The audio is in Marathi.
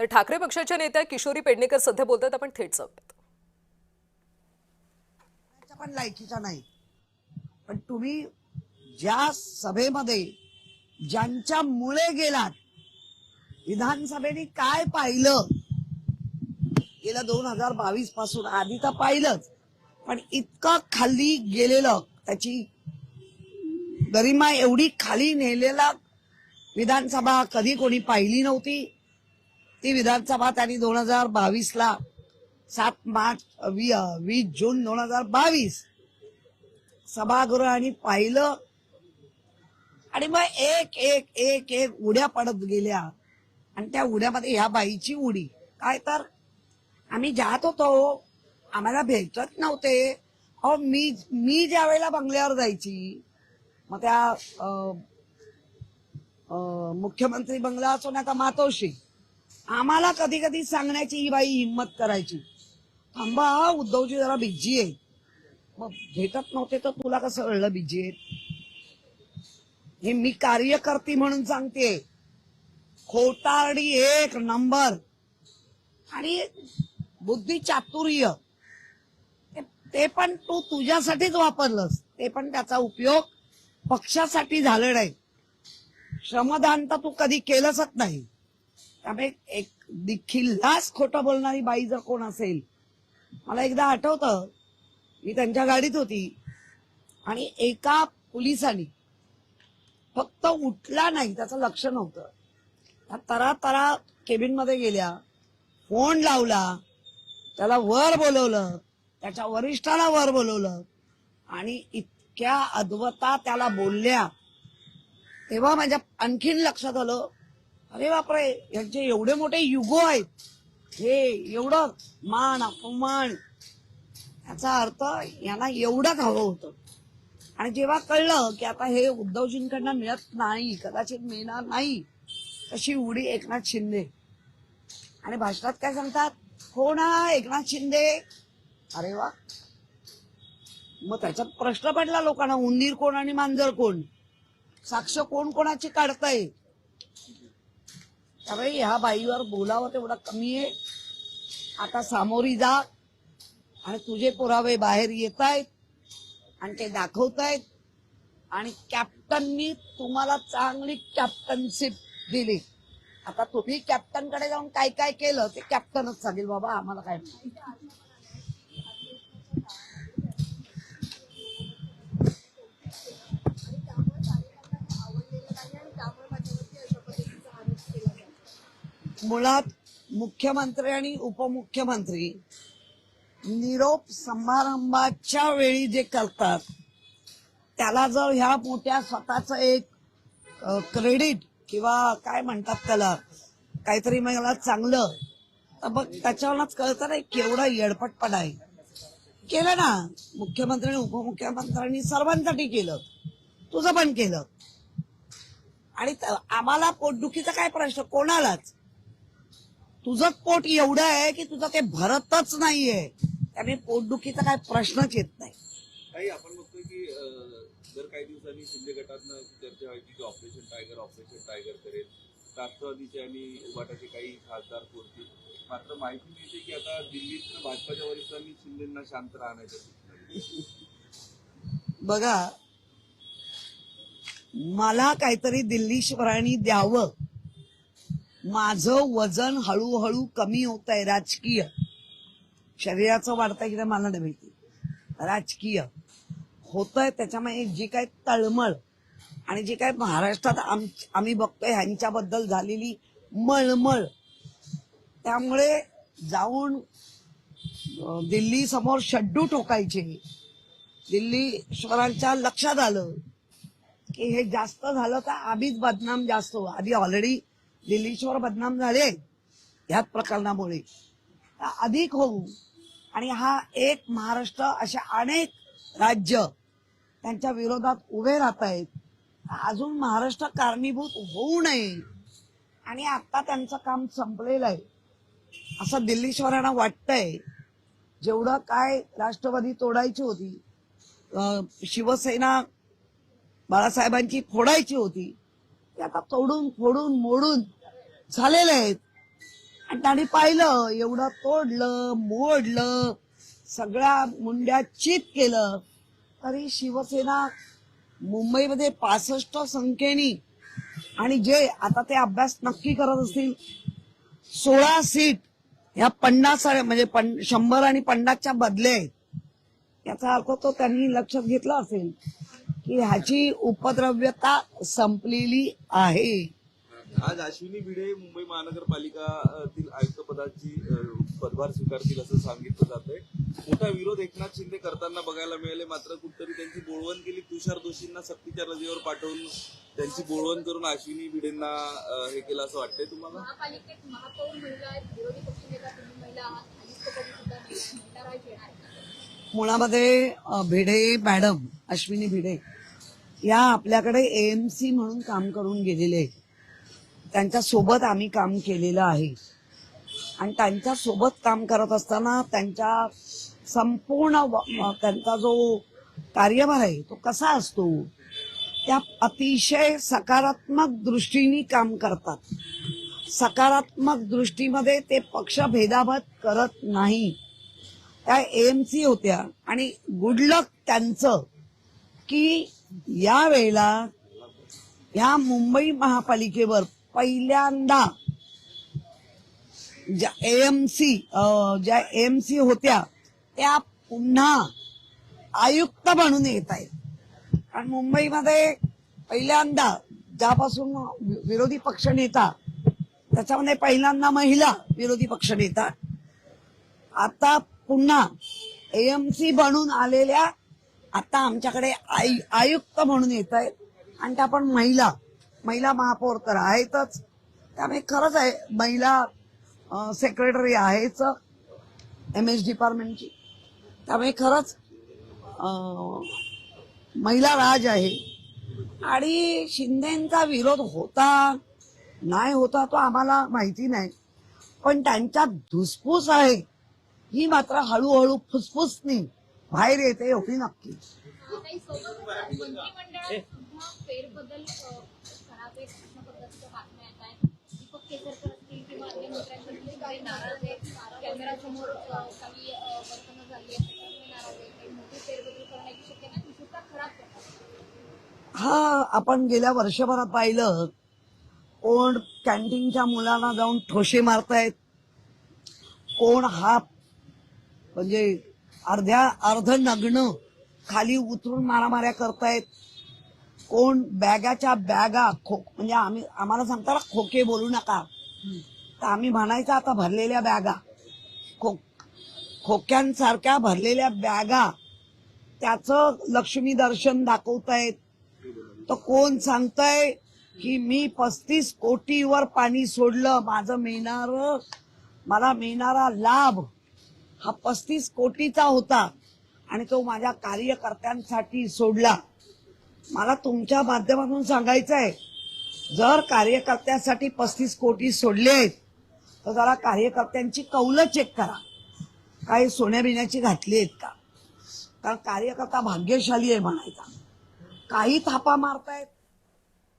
तर ठाकरे पक्षाच्या नेत्या किशोरी पेडणेकर सध्या बोलतात, आपण थेट जाऊयात. पण लायकीचा नाही, पण तुम्ही ज्या सभेमध्ये ज्यांच्यामुळे गेलात, विधानसभेने काय पाहिलं गेलं 2022 पासून, आधी तर पाहिलंच, पण इतकं खाली गेलेलं, त्याची गरिमा एवढी खाली नेलेला विधानसभा कधी कोणी पाहिली नव्हती. ती विधानसभा त्यांनी 2022ला 20 जून 2022 सभागृहाने पाहिलं आणि मग एक एक एक एक उड्या पडत गेल्या. आणि त्या उड्यामध्ये ह्या बाईची उडी काय, तर आम्ही जात होतो, आम्हाला भेटत नव्हते. अहो मी ज्या वेळेला बंगल्यावर जायची, मग त्या मुख्यमंत्री बंगला असो ना का मातोश्री, आम्हाला कधी कधी सांगण्याची ही बाई हिंमत करायची, थांबा उद्धवजी जरा बिझी आहे. मग भेटत नव्हते तर तुला कसं कळलं बिझी आहे? हे मी कार्यकर्ती म्हणून सांगते. खोटारडी एक नंबर आणि बुद्धी चातुर्य ते पण तू तुझ्यासाठीच वापरलंस, ते पण त्याचा उपयोग पक्षासाठी झालं नाही. श्रमदान तर तू कधी केलंच नाही. त्यामुळे एक दिखिल्लास खोटं बोलणारी बाई जर कोण असेल, मला एकदा आठवतं, मी त्यांच्या गाडीत होती आणि एका पोलिसांनी फक्त उठला नाही, त्याचं लक्ष नव्हतं, तरा तरा केबिन मध्ये गेल्या, फोन लावला, त्याला वर बोलवलं, त्याच्या वरिष्ठाला वर बोलवलं आणि इतक्या अद्वता त्याला बोलल्या. तेव्हा माझ्या आणखीन लक्षात आलं, अरे बापरे, यांचे एवढे मोठे युगो आहेत, हे एवढं मान अपमान, याचा अर्थ यांना एवढंच हवं होतं. आणि जेव्हा कळलं की आता हे उद्धवजींकडनं मिळत नाही, कदाचित मिळणार नाही, तशी उडी एकनाथ शिंदे. आणि भाषणात काय सांगतात, कोण हा एकनाथ शिंदे? अरे वा, मग त्याच्यात प्रश्न पडला लोकांना, उंदीर कोण आणि मांजर कोण, साक्ष कोण कोणाची काढताय? त्यामुळे ह्या बाईवर बोलावं तेवढं कमी आहे. आता सामोरी जा आणि तुझे पुरावे बाहेर येत आहेत आणि ते दाखवतायत. आणि कॅप्टननी तुम्हाला चांगली कॅप्टनशिप दिली. आता तुम्ही कॅप्टनकडे जाऊन काय काय केलं ते कॅप्टनच सांगेल, बाबा आम्हाला काय माहिती. मुळात मुख्यमंत्री आणि उपमुख्यमंत्री निरोप समारंभाच्या वेळी जे करतात, त्याला जर ह्या मोठ्या स्वतःच एक क्रेडिट किंवा काय म्हणतात त्याला, काहीतरी मला चांगलं, तर बघ त्याच्यावरच कळतं नाही केवढा येडपटपणा आहे. केलं ना मुख्यमंत्री आणि उपमुख्यमंत्र्यांनी, सर्वांसाठी केलं, तुझं पण केलं. आणि आम्हाला पोटदुखीचा काय प्रश्न, कोणालाच. तुझं पोट एवढं आहे की तुझं ते भरतच नाहीये, त्यामुळे पोटदुखीचा काय प्रश्नच येत नाही. काही आपण बघतोय की जर काही दिवसांनी शिंदे गटातनं चर्चा व्हायची की ऑपरेशन टायगर करेल, राष्ट्रवादीचे आणि उभाटाचे काही खासदार पुरतील. मात्र माहिती मिळते की आता दिल्लीत भाजपाच्या वरिष्ठांनी शिंदेना शांत राहण्याच्या सूचना दिल्या. बघा, मला काहीतरी दिल्लीश्वरांनी द्यावं, माझं वजन हळूहळू कमी होत आहे, राजकीय. शरीराचं वाढतंय की मला नाही माहिती, राजकीय होतंय. त्याच्यामुळे जी काही तळमळ आणि जी काही महाराष्ट्रात आम्ही बघतोय ह्यांच्याबद्दल झालेली मळमळ, त्यामुळे जाऊन दिल्ली समोर शड्डू ठोकायचे. दिल्लीश्वरांच्या लक्षात आलं की हे जास्त झालं तर आम्हीच बदनाम जास्त हो. आधी ऑलरेडी दिल्लीश्वर बदनाम झाले ह्याच प्रकरणामुळे, अधिक होऊ. आणि हा एक महाराष्ट्र, अशा अनेक राज्य त्यांच्या विरोधात उभे राहत आहेत. अजून महाराष्ट्र कारणीभूत होऊ नये आणि आता त्यांचं काम संपलेलं आहे असं दिल्लीश्वरांना वाटतंय. जेवढं काय राष्ट्रवादी तोडायची होती, शिवसेना बाळासाहेबांची फोडायची होती, ते आता तोडून फोडून मोडून झालेले आहेत. आणि त्यांनी पाहिलं एवढं तोडलं मोडलं सगळ्या मुंड्या चित केलं तरी शिवसेना मुंबईमध्ये 65 संख्येनी आणि जे आता ते अभ्यास नक्की करत असतील 16 सीट ह्या 50 म्हणजे 100 आणि 50च्या बदले आहेत. याचा अर्थ तो त्यांनी लक्षात घेतला असेल की ह्याची उपद्रव्यता संपलेली आहे. आज अश्विनी भिडे मुंबई महानगरपालिकातील आयुक्त पदाची पदभार स्वीकारतील असं सांगितलं जातंय. मोठा विरोध एकनाथ शिंदे करताना बघायला मिळाले, मात्र कुठतरी त्यांची बोळवण केली. तुषार दोषींना सक्तीच्या रजेवर पाठवून त्यांची बोळवण करून अश्विनी भिडेंना हे केलं असं वाटतंय तुम्हाला? महापालिकेत महापौर महिला आहेत, विरोधी पक्षनेता तुम्ही महिला आहात, आयुक्तपदी सुद्धा महिला राज येणार आहे. मुळामध्ये भिडे मॅडम अश्विनी भिडे या आपल्याकडे एएमसी म्हणून काम करून गेलेले आहेत. त्यांच्या सोबत आम्ही काम केलेलं आहे आणि त्यांच्या सोबत काम करत असताना त्यांच्या संपूर्ण त्यांचा जो कार्यभार आहे तो कसा असतो त्या अतिशय सकारात्मक दृष्टीने काम करतात. सकारात्मक दृष्टीमध्ये ते पक्ष भेदाभेद करत नाही. त्या एएमसी होत्या आणि गुड लक त्यांचं की या वेळेला ह्या मुंबई महापालिकेवर पहिल्यांदा ज्या एएमसी होत्या त्या पुन्हा आयुक्त म्हणून येत आहेत. आणि मुंबईमध्ये पहिल्यांदा ज्यापासून विरोधी पक्षनेता त्याच्यामध्ये पहिल्यांदा महिला विरोधी पक्षनेता आता पुन्हा एएमसी बनून आलेल्या आता आमच्याकडे आयुक्त म्हणून येत आहेत आणि त्या पण महिला महापौर तर आहेतच. त्यामुळे खरंच आहे महिला सेक्रेटरी आहेच MS डिपार्टमेंटची. त्यामुळे खरंच महिला राज आहे. आणि शिंदेचा विरोध होता नाही होता तो आम्हाला माहिती नाही, पण त्यांच्यात धुसफूस आहे ही मात्र हळूहळू फुसफुसनी बाहेर येते एवढी नक्की. काही सोबत मंत्रिमंडळात सुद्धा फेरबदल करावे अशा पद्धतीच्या बातम्या येत आहेत. दीपक केसरकर असतील किंवा अन्य मंत्र्यांकडे काही नाराज आहेत, कॅमेरासमोर काही वर्तणूक झाली आहे, नाराज आहे, काही मोठी फेरबदल करण्याची शक्यता ती सुद्धा खराब करतात. हा आपण गेल्या वर्षभरात पाहिलं कोण कॅन्टीनच्या मुलांना जाऊन ठोसे मारतायत, कोण हात म्हणजे अर्ध नग्न खाली उतरून मारामाऱ्या करतायत, कोण बॅगाच्या बॅगा म्हणजे आम्हाला सांगता खोके बोलू नका तर आम्ही म्हणायचं आता भरलेल्या बॅगा खोक्यांसारख्या भरलेल्या बॅगा त्याचं लक्ष्मी दर्शन दाखवतायत. तर कोण सांगतंय की मी 35 कोटीवर पाणी सोडलं, मला मिळणारा लाभ हा 35 कोटीचा होता आणि तो माझ्या कार्यकर्त्यांसाठी सोडला. मला तुमच्या माध्यमातून सांगायचं आहे जर कार्यकर्त्यासाठी 35 कोटी सोडले आहेत तर जरा कार्यकर्त्यांची कौलं चेक करा, काही सोन्या बिन्याची घातली आहेत का. कारण कार्यकर्ता भाग्यशाली आहे म्हणायचा. काही थापा मारतायत